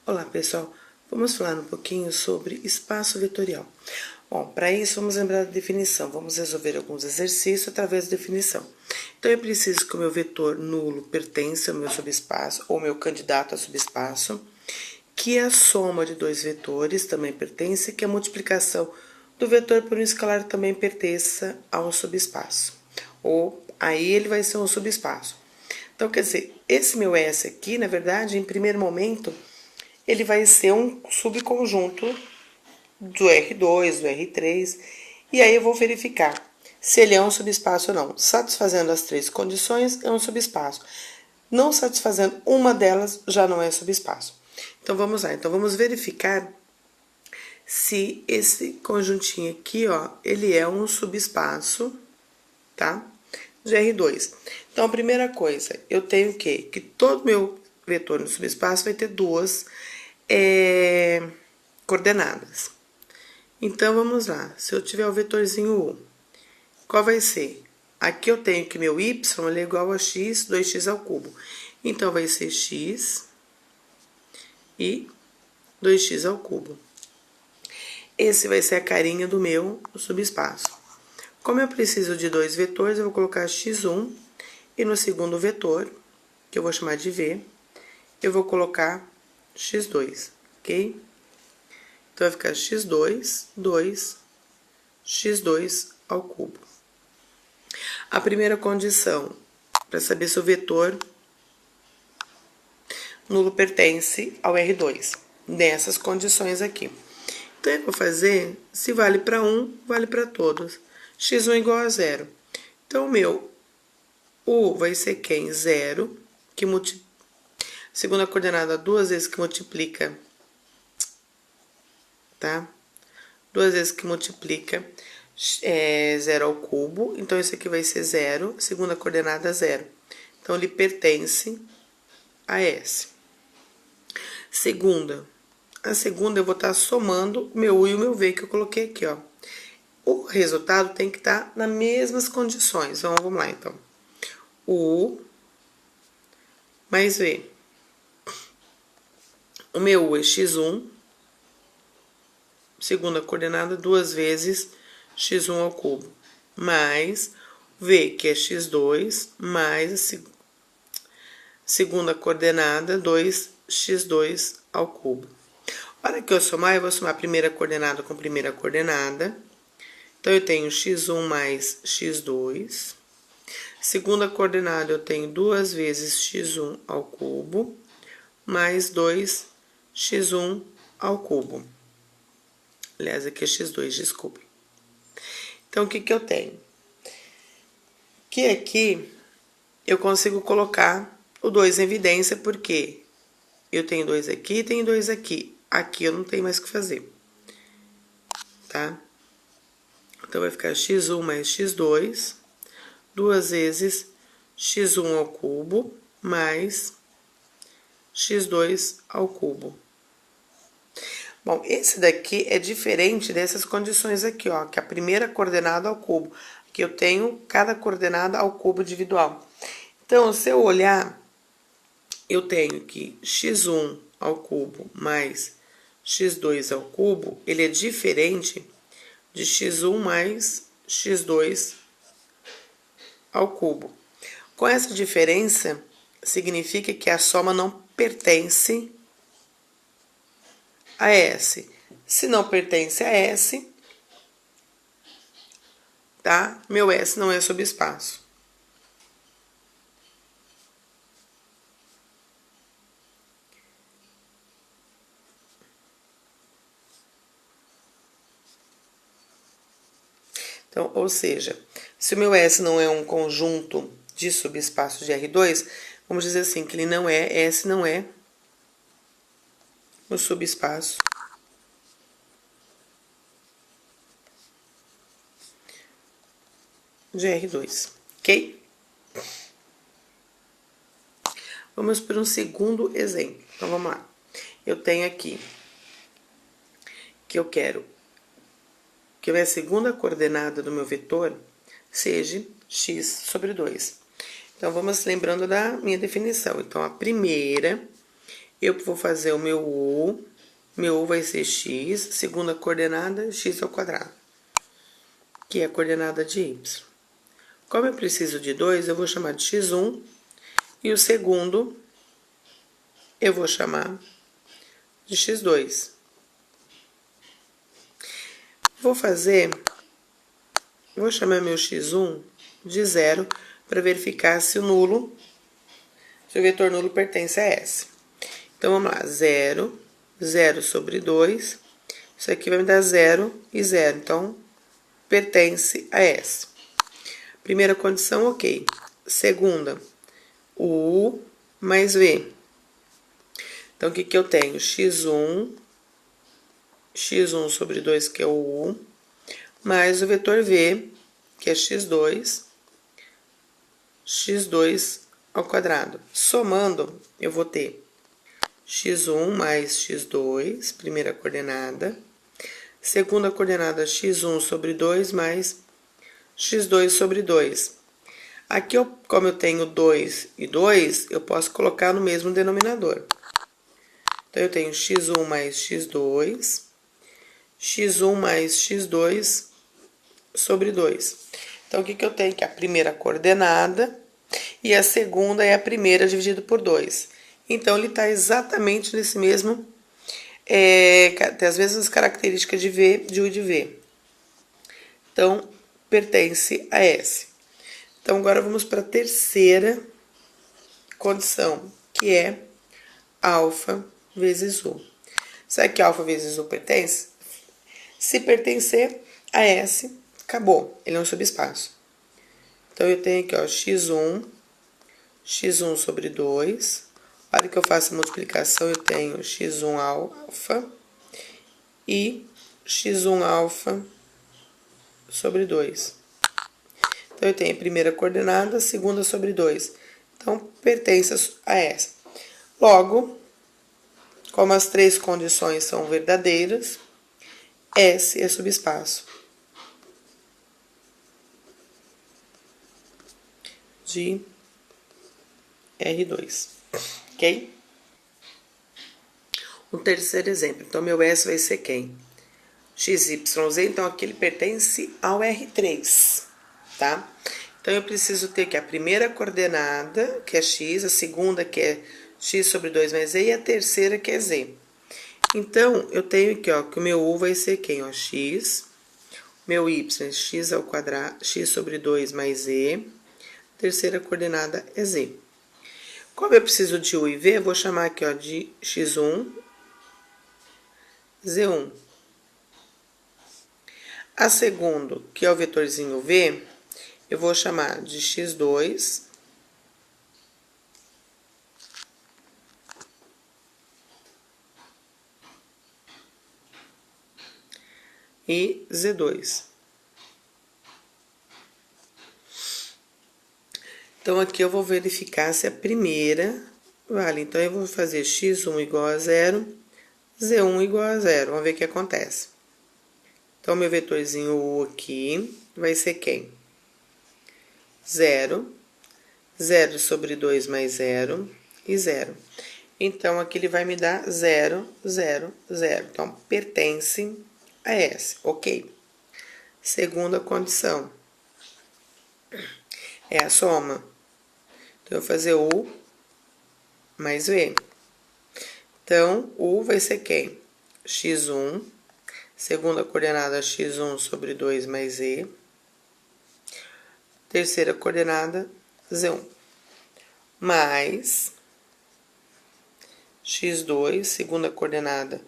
Olá, pessoal. Vamos falar um pouquinho sobre espaço vetorial. Bom, para isso, vamos lembrar da definição. Vamos resolver alguns exercícios através da definição. Então, eu preciso que o meu vetor nulo pertence ao meu subespaço, ou meu candidato a subespaço, que a soma de dois vetores também pertence, que a multiplicação do vetor por um escalar também pertença ao subespaço. Ou aí ele vai ser um subespaço. Então, quer dizer, esse meu S aqui, na verdade, em primeiro momento, ele vai ser um subconjunto do R2, do R3, e aí eu vou verificar se ele é um subespaço ou não. Satisfazendo as três condições, é um subespaço. Não satisfazendo uma delas, já não é subespaço. Então, vamos lá. Então, vamos verificar se esse conjuntinho aqui, ó, ele é um subespaço, tá? De R2. Então, a primeira coisa, eu tenho o quê? Que todo meu vetor no subespaço vai ter duas coordenadas. Então, vamos lá. Se eu tiver o vetorzinho U, qual vai ser? Aqui eu tenho que meu y ele é igual a x, 2x ao cubo. Então, vai ser x e 2x ao cubo. Esse vai ser a carinha do meu subespaço. Como eu preciso de dois vetores, eu vou colocar x1 e no segundo vetor, que eu vou chamar de v, eu vou colocar x2, ok? Então, vai ficar x2, 2, x2 ao cubo. A primeira condição, para saber se o vetor nulo pertence ao R2, nessas condições aqui. Então, eu vou fazer, se vale para um, vale para todos. x1 igual a 0. Então, o meu U vai ser quem? 0, que segunda coordenada, duas vezes que multiplica, tá? Duas vezes que multiplica 0 ao cubo. Então, isso aqui vai ser 0, segunda coordenada 0. Então, ele pertence a S. A segunda eu vou estar somando o meu U e o meu V que eu coloquei aqui, ó. O resultado tem que estar nas mesmas condições. Então, vamos lá, então. U mais V. O meu U é x1, segunda coordenada, duas vezes x1 ao cubo, mais V, que é x2, mais a segunda coordenada, 2x2 ao cubo. Para que eu somar, eu vou somar a primeira coordenada com a primeira coordenada. Então, eu tenho x1 mais x2. Segunda coordenada, eu tenho duas vezes x1 ao cubo, mais 2x1 ao cubo. Aliás, aqui é x2, desculpe. Então, o que que eu tenho? Que aqui eu consigo colocar o 2 em evidência, porque eu tenho 2 aqui e tenho 2 aqui. Aqui eu não tenho mais o que fazer, tá? Então, vai ficar x1 mais x2, duas vezes x1 ao cubo, mais x2 ao cubo. Bom, esse daqui é diferente dessas condições aqui, ó, que a primeira coordenada ao cubo, que eu tenho cada coordenada ao cubo individual. Então, se eu olhar, eu tenho que x1 ao cubo mais x2 ao cubo, ele é diferente de x1 mais x2 ao cubo. Com essa diferença, significa que a soma não pertence a S. Se não pertence a S, tá? Meu S não é subespaço. Então, ou seja, se o meu S não é um conjunto de subespaços de R2, vamos dizer assim, que ele não é, S não é o subespaço de R2, ok? Vamos para um segundo exemplo. Então, vamos lá. Eu tenho aqui que eu quero que a segunda coordenada do meu vetor seja x sobre 2. Então, vamos lembrando da minha definição. Então, a primeira, Eu vou fazer o meu U vai ser x, segunda coordenada, x ao quadrado, que é a coordenada de y. Como eu preciso de 2, eu vou chamar de x1, e o segundo eu vou chamar de x2. Vou chamar meu x1 de 0 para verificar se o vetor nulo pertence a S. Então, vamos lá, 0, 0 sobre 2, isso aqui vai me dar 0 e 0, então, pertence a S. Primeira condição, ok. Segunda, o U mais V. Então, o que que eu tenho? x1 sobre 2, que é o U, mais o vetor V, que é x2 ao quadrado. Somando, eu vou ter x1 mais x2, primeira coordenada. Segunda coordenada, x1 sobre 2 mais x2 sobre 2. Aqui, como eu tenho 2 e 2, eu posso colocar no mesmo denominador. Então, eu tenho x1 mais x2, x1 mais x2 sobre 2. Então, o que que eu tenho? Que a primeira coordenada e a segunda é a primeira dividido por 2. Então, ele está exatamente nesse mesmo, tem as mesmas características de V, de U e de V. Então, pertence a S. Então, agora vamos para a terceira condição, que é alfa vezes U. Será que alfa vezes U pertence? Se pertencer a S, acabou, ele é um subespaço. Então, eu tenho aqui, ó, x1 sobre 2. A hora que eu faço a multiplicação, eu tenho x1 alfa e x1 alfa sobre 2. Então, eu tenho a primeira coordenada, a segunda sobre 2. Então, pertence a essa. Logo, como as três condições são verdadeiras, S é subespaço de R2, ok? Um terceiro exemplo. Então, meu S vai ser quem? XYZ, então aqui ele pertence ao R3, tá? Então, eu preciso ter que a primeira coordenada, que é X, a segunda, que é X sobre 2 mais Z, e a terceira, que é Z. Então, eu tenho aqui, ó, que o meu U vai ser quem? Ó, X, meu Y, X ao quadrado, X sobre 2 mais Z, terceira coordenada é Z. Como eu preciso de U e V, eu vou chamar aqui, ó, de X1, Z1. A segunda, que é o vetorzinho V, eu vou chamar de x2 e z2. Então, aqui eu vou verificar se a primeira vale. Então, eu vou fazer x1 igual a 0, z1 igual a 0. Vamos ver o que acontece. Então, meu vetorzinho U aqui vai ser quem? 0, 0 sobre 2 mais 0 e 0. Então, aqui ele vai me dar 0, 0, 0. Então, pertence a S, ok? Segunda condição é a soma. Então, eu vou fazer U mais V. Então, U vai ser quem? X1, segunda coordenada x1 sobre 2 mais Z. Terceira coordenada, Z1. Mais x2, segunda coordenada,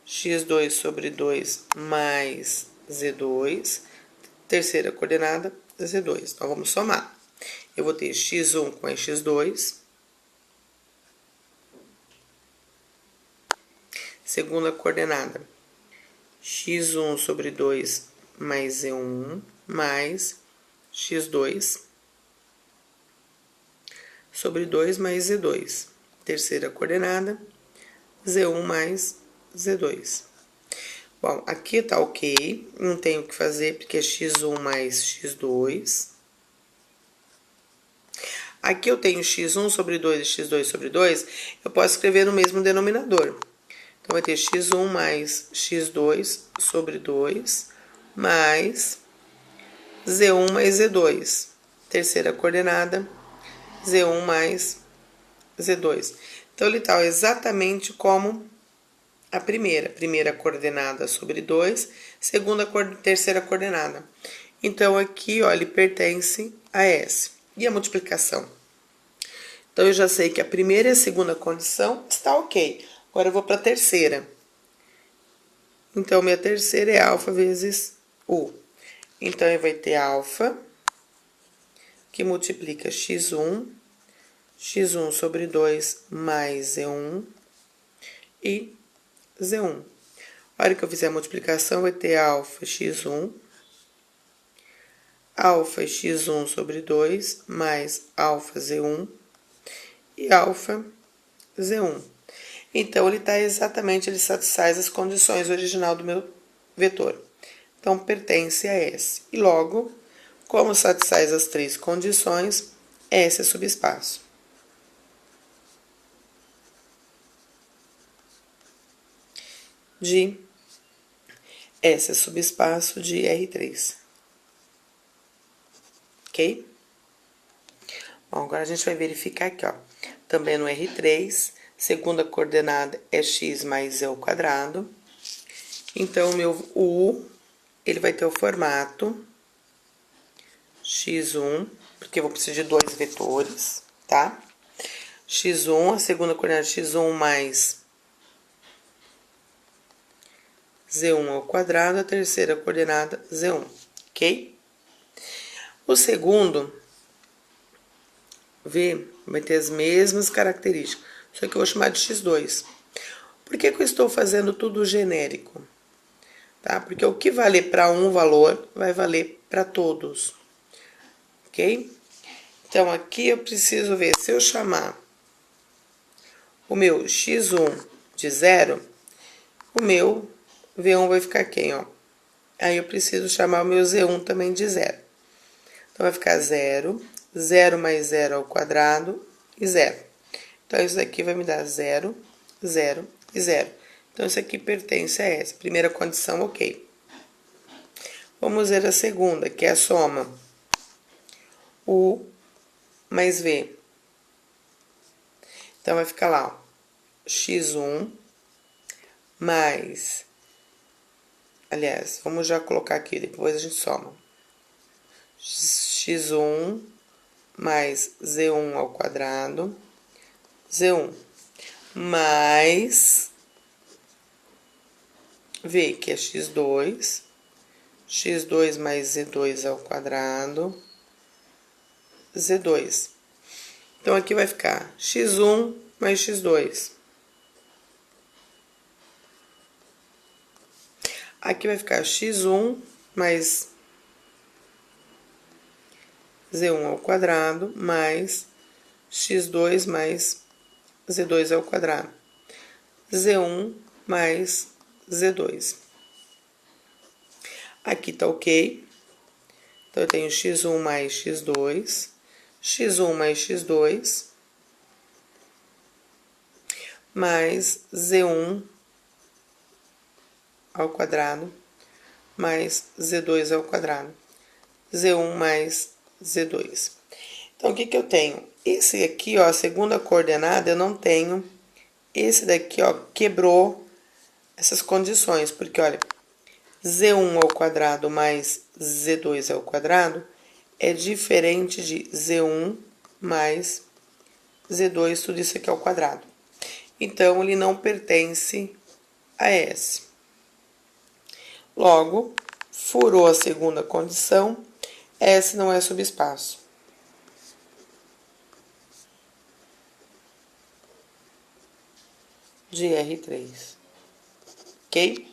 x2 sobre 2 mais z2, terceira coordenada, z2. Então, vamos somar. Eu vou ter x1 com x2, segunda coordenada, x1 sobre 2 mais z1, mais x2 sobre 2 mais z2. Terceira coordenada, z1 mais z2. Bom, aqui tá ok, não tenho o que fazer, porque é x1 mais x2. Aqui eu tenho x1 sobre 2 e x2 sobre 2, eu posso escrever no mesmo denominador. Então, vai ter x1 mais x2 sobre 2, mais z1 mais z2. Terceira coordenada, z1 mais z2. Então, ele está exatamente como a primeira coordenada sobre 2, terceira coordenada. Então, aqui, ó, ele pertence a S. E a multiplicação? Então, eu já sei que a primeira e a segunda condição está ok. Agora, eu vou para a terceira. Então, minha terceira é alfa vezes U. Então, eu vai ter alfa, que multiplica x1 sobre 2 mais z1 e z1. A hora que eu fizer a multiplicação, vai ter alfa x1 sobre 2 mais alfa z1 e alfa z1. Então, ele satisfaz as condições original do meu vetor. Então, pertence a S. E logo, como satisfaz as três condições, S é subespaço. S é subespaço de R3. Ok? Bom, agora a gente vai verificar aqui, ó. Também no R3, segunda coordenada é x mais z ao quadrado. Então, o meu U, ele vai ter o formato x1, porque eu vou precisar de dois vetores, tá? x1, a segunda coordenada x1 mais z1 ao quadrado, a terceira coordenada z1, ok? O segundo V vai ter as mesmas características, só que eu vou chamar de x2. Por que eu estou fazendo tudo genérico? Tá? Porque o que valer para um valor vai valer para todos, ok? Então, aqui eu preciso ver, se eu chamar o meu x1 de 0, o meu V1 vai ficar quem, ó? Aí eu preciso chamar o meu Z1 também de 0. Então, vai ficar 0, 0 mais 0 ao quadrado e 0. Então, isso daqui vai me dar 0, 0 e 0. Então, isso aqui pertence a essa. Primeira condição, ok. Vamos ver a segunda, que é a soma U mais V. Então, vai ficar lá, ó, x1 mais... Aliás, vamos já colocar aqui, depois a gente soma. X1 mais Z1 ao quadrado, Z1, mais V, que é x2, x2 mais Z2 ao quadrado, Z2. Então, aqui vai ficar x1 mais x2. Aqui vai ficar x1 mais Z1 ao quadrado, mais x2 mais Z2 ao quadrado. Z1 mais Z2. Aqui tá ok. Então, eu tenho x1 mais x2, x1 mais x2, mais Z1 ao quadrado, mais Z2 ao quadrado. Z1 mais Z2. Então, o que eu tenho? Esse aqui, ó, a segunda coordenada, eu não tenho. Esse daqui, ó, quebrou essas condições, porque, olha, Z1 ao quadrado mais Z2 ao quadrado é diferente de Z1 mais Z2, tudo isso aqui ao quadrado. Então, ele não pertence a S. Logo, furou a segunda condição, S não é subespaço. De R3. Ok?